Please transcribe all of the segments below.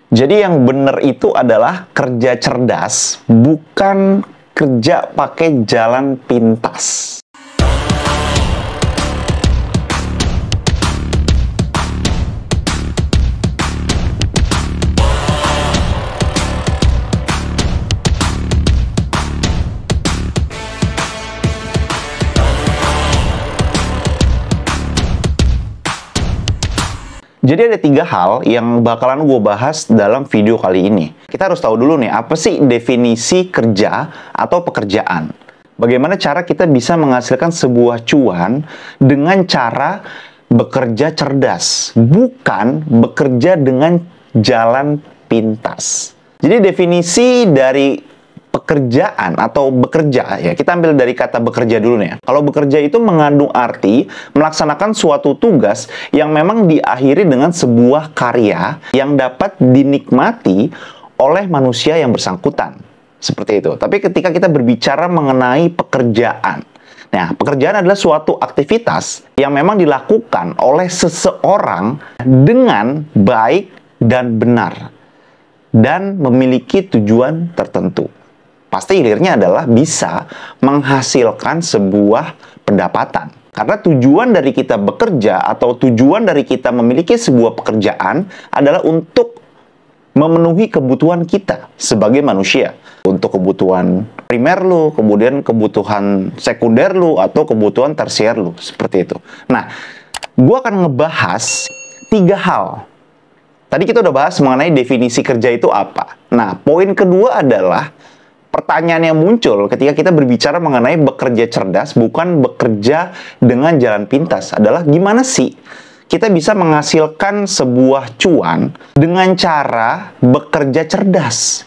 Jadi yang benar itu adalah kerja cerdas, bukan kerja pakai jalan pintas. Jadi ada 3 hal yang bakalan gue bahas dalam video kali ini. Kita harus tahu dulu nih, apa sih definisi kerja atau pekerjaan? Bagaimana cara kita bisa menghasilkan sebuah cuan dengan cara bekerja cerdas, bukan bekerja dengan jalan pintas. Jadi definisi dari pekerjaan atau bekerja, ya kita ambil dari kata bekerja dulu nih ya. Kalau bekerja itu mengandung arti melaksanakan suatu tugas yang memang diakhiri dengan sebuah karya yang dapat dinikmati oleh manusia yang bersangkutan. Seperti itu. Tapi ketika kita berbicara mengenai pekerjaan, nah, pekerjaan adalah suatu aktivitas yang memang dilakukan oleh seseorang dengan baik dan benar dan memiliki tujuan tertentu. Pasti akhirnya adalah bisa menghasilkan sebuah pendapatan. Karena tujuan dari kita bekerja atau tujuan dari kita memiliki sebuah pekerjaan adalah untuk memenuhi kebutuhan kita sebagai manusia. Untuk kebutuhan primer lu, kemudian kebutuhan sekunder lu, atau kebutuhan tersier lu. Seperti itu. Nah, gue akan ngebahas 3 hal. Tadi kita udah bahas mengenai definisi kerja itu apa. Nah, poin kedua adalah pertanyaan yang muncul ketika kita berbicara mengenai bekerja cerdas, bukan bekerja dengan jalan pintas, adalah gimana sih kita bisa menghasilkan sebuah cuan dengan cara bekerja cerdas,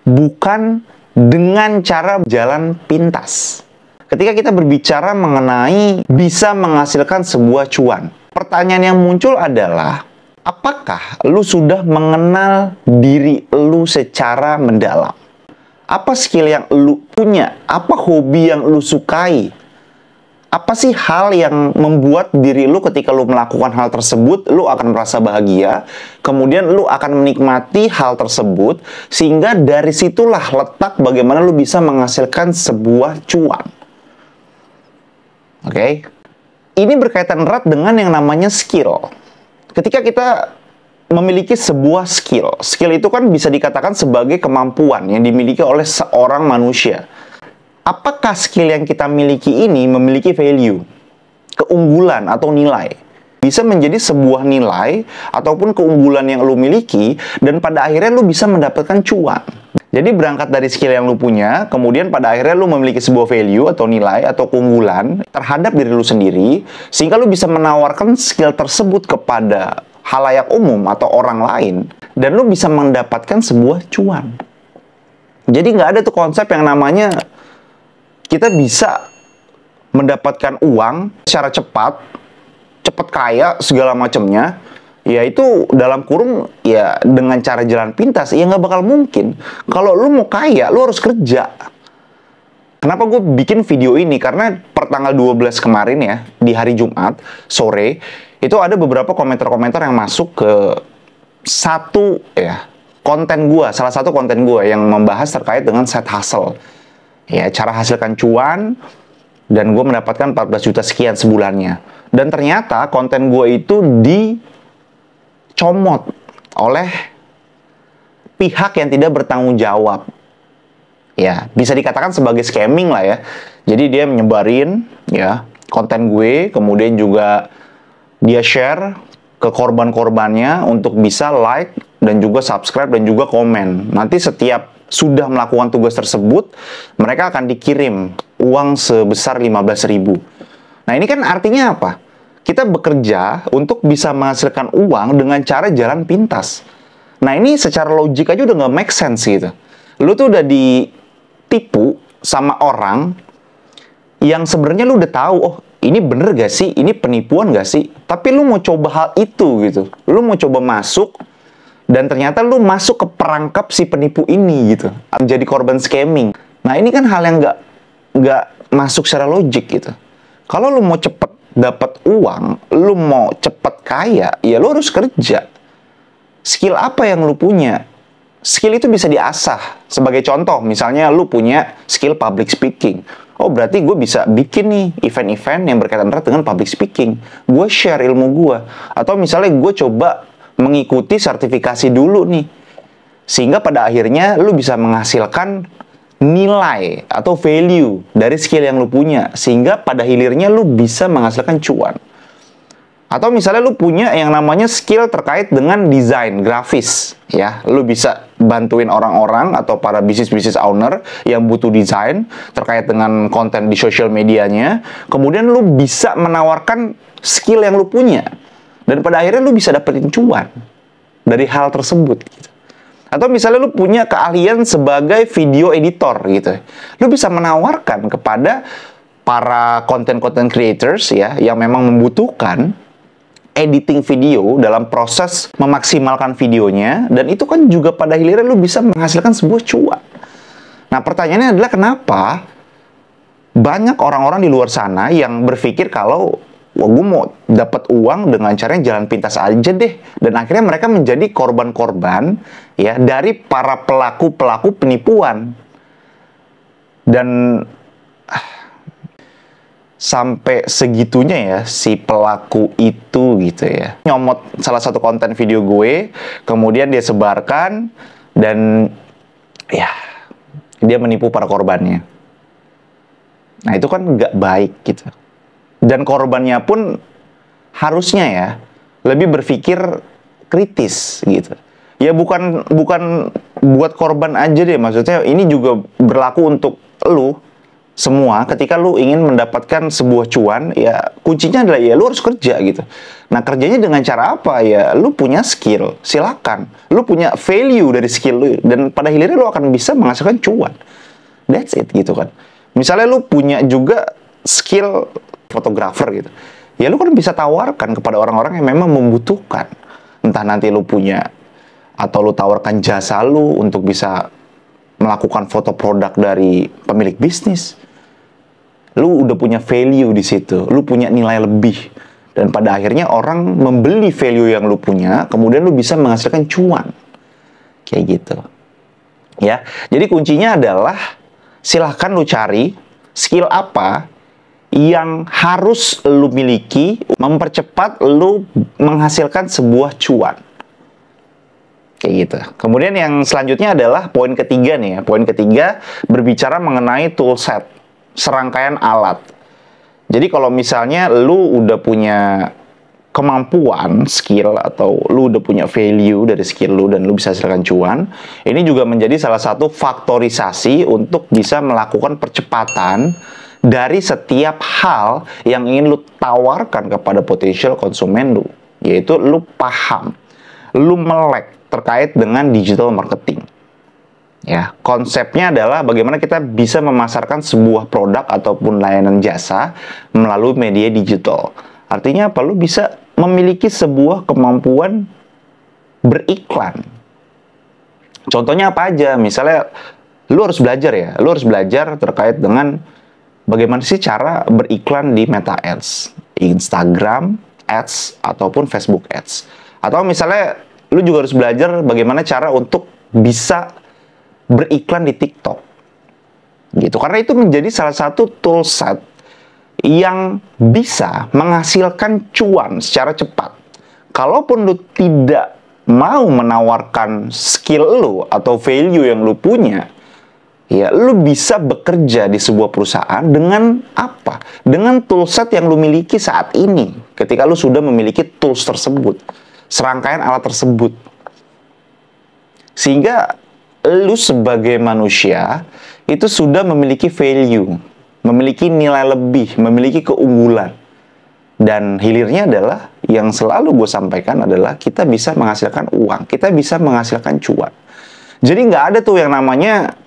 bukan dengan cara jalan pintas. Ketika kita berbicara mengenai bisa menghasilkan sebuah cuan, pertanyaan yang muncul adalah, apakah lu sudah mengenal diri lu secara mendalam? Apa skill yang lu punya? Apa hobi yang lu sukai? Apa sih hal yang membuat diri lu ketika lu melakukan hal tersebut, lu akan merasa bahagia, kemudian lu akan menikmati hal tersebut, sehingga dari situlah letak bagaimana lu bisa menghasilkan sebuah cuan. Oke? Ini berkaitan erat dengan yang namanya skill. Ketika kita memiliki sebuah skill. Skill itu kan bisa dikatakan sebagai kemampuan yang dimiliki oleh seorang manusia. Apakah skill yang kita miliki ini memiliki value, keunggulan atau nilai? Bisa menjadi sebuah nilai ataupun keunggulan yang lu miliki dan pada akhirnya lu bisa mendapatkan cuan. Jadi berangkat dari skill yang lu punya, kemudian pada akhirnya lu memiliki sebuah value atau nilai atau keunggulan terhadap diri lu sendiri, sehingga lu bisa menawarkan skill tersebut kepada halayak umum atau orang lain, dan lu bisa mendapatkan sebuah cuan. Jadi nggak ada tuh konsep yang namanya kita bisa mendapatkan uang secara cepat kaya segala macamnya, ya itu dalam kurung ya dengan cara jalan pintas, ya nggak bakal mungkin. Kalau lu mau kaya, lu harus kerja. Kenapa gue bikin video ini? Karena per tanggal 12 kemarin ya, di hari Jumat sore, itu ada beberapa komentar-komentar yang masuk ke salah satu konten gue yang membahas terkait dengan side hustle. Ya, cara hasilkan cuan, dan gue mendapatkan 14 juta sekian sebulannya. Dan ternyata konten gue itu dicomot oleh pihak yang tidak bertanggung jawab. Ya, bisa dikatakan sebagai scamming lah ya. Jadi dia menyebarin ya konten gue, kemudian juga dia share ke korban-korbannya untuk bisa like dan juga subscribe dan juga komen. Nanti setiap sudah melakukan tugas tersebut, mereka akan dikirim uang sebesar 15.000. Nah, ini kan artinya apa? Kita bekerja untuk bisa menghasilkan uang dengan cara jalan pintas. Nah, ini secara logik aja udah nggak make sense gitu. Lu tuh udah ditipu sama orang yang sebenarnya lu udah tahu, oh ini bener gak sih? Ini penipuan gak sih? Tapi lu mau coba hal itu gitu. Lu mau coba masuk, dan ternyata lu masuk ke perangkap si penipu ini gitu. Menjadi korban scamming. Nah, ini kan hal yang nggak masuk secara logik gitu. Kalau lu mau cepet dapat uang, lu mau cepet kaya, ya lu harus kerja. skill apa yang lu punya. Skill itu bisa diasah. Sebagai contoh, misalnya lu punya skill public speaking. Oh, berarti gue bisa bikin nih event-event yang berkaitan erat dengan public speaking. Gue share ilmu gue. Atau misalnya gue coba mengikuti sertifikasi dulu nih. Sehingga pada akhirnya lu bisa menghasilkan nilai atau value dari skill yang lu punya. Sehingga pada hilirnya lu bisa menghasilkan cuan. Atau misalnya lu punya yang namanya skill terkait dengan desain grafis, ya. Lu bisa bantuin orang-orang atau para bisnis owner yang butuh desain terkait dengan konten di social medianya. Kemudian lu bisa menawarkan skill yang lu punya. Dan pada akhirnya lu bisa dapetin cuan dari hal tersebut, gitu. Atau misalnya lu punya keahlian sebagai video editor, gitu. Lu bisa menawarkan kepada para content creators, ya, yang memang membutuhkan editing video dalam proses memaksimalkan videonya, dan itu kan juga pada hilirnya lu bisa menghasilkan sebuah cuan. Nah, pertanyaannya adalah kenapa banyak orang-orang di luar sana yang berpikir kalau wah, gue mau dapat uang dengan caranya jalan pintas aja deh, dan akhirnya mereka menjadi korban-korban, ya, dari para pelaku-pelaku penipuan. Dan sampai segitunya ya si pelaku itu, gitu ya, nyomot salah satu konten video gue, kemudian dia sebarkan, dan ya dia menipu para korbannya. Nah, itu kan nggak baik, gitu. Dan korbannya pun harusnya ya lebih berpikir kritis, gitu. Ya bukan buat korban aja deh, maksudnya ini juga berlaku untuk lu semua. Ketika lu ingin mendapatkan sebuah cuan, ya kuncinya adalah ya lu harus kerja, gitu. Nah, kerjanya dengan cara apa? Ya lu punya skill, silakan. Lu punya value dari skill lu, dan pada hilirnya lu akan bisa menghasilkan cuan. That's it, gitu kan. Misalnya lu punya juga skill fotografer, gitu. Ya lu kan bisa tawarkan kepada orang-orang yang memang membutuhkan. Entah nanti lu punya atau lu tawarkan jasa lu untuk bisa melakukan foto produk dari pemilik bisnis. Lu udah punya value di situ, lu punya nilai lebih, dan pada akhirnya orang membeli value yang lu punya, kemudian lu bisa menghasilkan cuan, kayak gitu, ya. Jadi kuncinya adalah silahkan lu cari skill apa yang harus lu miliki mempercepat lu menghasilkan sebuah cuan. Kayak gitu. Kemudian yang selanjutnya adalah poin ketiga nih ya. Poin ketiga berbicara mengenai toolset, serangkaian alat. Jadi kalau misalnya lu udah punya kemampuan, skill, atau lu udah punya value dari skill lu dan lu bisa hasilkan cuan, ini juga menjadi salah satu faktorisasi untuk bisa melakukan percepatan dari setiap hal yang ingin lu tawarkan kepada potensial konsumen lu. Yaitu lu paham, lu melek terkait dengan digital marketing. Ya, konsepnya adalah bagaimana kita bisa memasarkan sebuah produk ataupun layanan jasa melalui media digital. Artinya apa? Lu bisa memiliki sebuah kemampuan beriklan. Contohnya apa aja? Misalnya lu harus belajar ya, lu harus belajar terkait dengan bagaimana sih cara beriklan di Meta Ads, Instagram Ads ataupun Facebook Ads. Atau misalnya lu juga harus belajar bagaimana cara untuk bisa beriklan di TikTok, gitu. Karena itu menjadi salah satu toolset yang bisa menghasilkan cuan secara cepat. Kalaupun lu tidak mau menawarkan skill lu atau value yang lu punya, ya lu bisa bekerja di sebuah perusahaan dengan apa? Dengan toolset yang lu miliki saat ini. Ketika lu sudah memiliki tools tersebut, serangkaian alat tersebut, sehingga lu sebagai manusia itu sudah memiliki value, memiliki nilai lebih, memiliki keunggulan. Dan hilirnya adalah yang selalu gue sampaikan adalah kita bisa menghasilkan uang, kita bisa menghasilkan cuan. Jadi nggak ada tuh yang namanya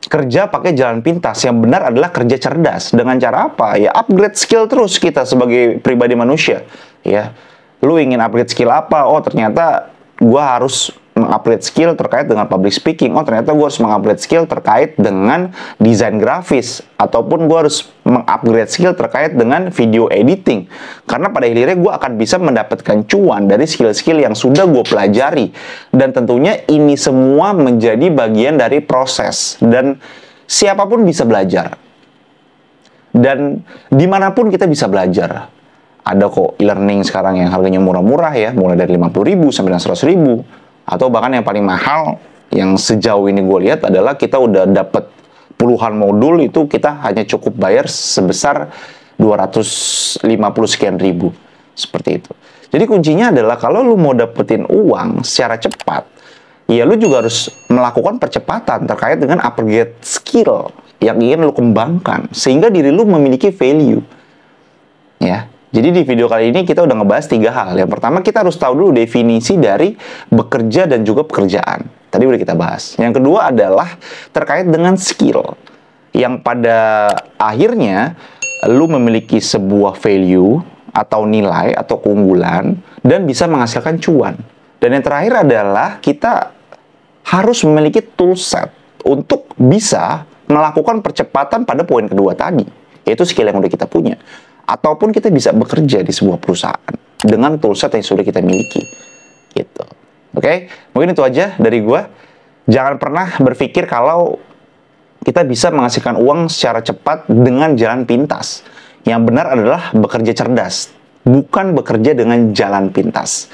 kerja pakai jalan pintas. Yang benar adalah kerja cerdas. Dengan cara apa? Ya upgrade skill terus kita sebagai pribadi manusia. Ya, lu ingin upgrade skill apa? Oh, ternyata gue harus mengupgrade skill terkait dengan public speaking. Oh, ternyata gue harus mengupgrade skill terkait dengan desain grafis. Ataupun gue harus mengupgrade skill terkait dengan video editing. Karena pada akhirnya gue akan bisa mendapatkan cuan dari skill-skill yang sudah gue pelajari. Dan tentunya ini semua menjadi bagian dari proses. Dan siapapun bisa belajar. Dan dimanapun kita bisa belajar. Ada kok e-learning sekarang yang harganya murah-murah ya. Mulai dari 50.000 sampai 100.000. Atau bahkan yang paling mahal yang sejauh ini gue lihat adalah kita udah dapat puluhan modul, itu kita hanya cukup bayar sebesar 250 sekian ribu. Seperti itu. Jadi kuncinya adalah kalau lu mau dapetin uang secara cepat, ya lu juga harus melakukan percepatan terkait dengan upgrade skill yang ingin lu kembangkan sehingga diri lu memiliki value. Ya. Jadi di video kali ini kita udah ngebahas 3 hal. Yang pertama, kita harus tahu dulu definisi dari bekerja dan juga pekerjaan. Tadi udah kita bahas. Yang kedua adalah terkait dengan skill. Yang pada akhirnya lu memiliki sebuah value atau nilai atau keunggulan dan bisa menghasilkan cuan. Dan yang terakhir adalah kita harus memiliki toolset untuk bisa melakukan percepatan pada poin kedua tadi. Yaitu skill yang udah kita punya. Ataupun kita bisa bekerja di sebuah perusahaan dengan toolset yang sudah kita miliki, gitu. Oke, mungkin itu aja dari gue. Jangan pernah berpikir kalau kita bisa menghasilkan uang secara cepat dengan jalan pintas. Yang benar adalah bekerja cerdas, bukan bekerja dengan jalan pintas.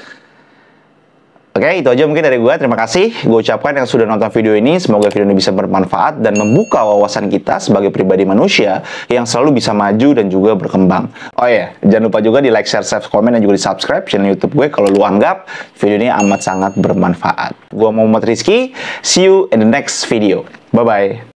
Oke, itu aja mungkin dari gue. Terima kasih. Gue ucapkan yang sudah nonton video ini. Semoga video ini bisa bermanfaat dan membuka wawasan kita sebagai pribadi manusia yang selalu bisa maju dan juga berkembang. Oh iya, jangan lupa juga di like, share, komen, dan juga di subscribe channel YouTube gue kalau lu anggap video ini amat sangat bermanfaat. Gue Muhammad Rizky. See you in the next video. Bye-bye.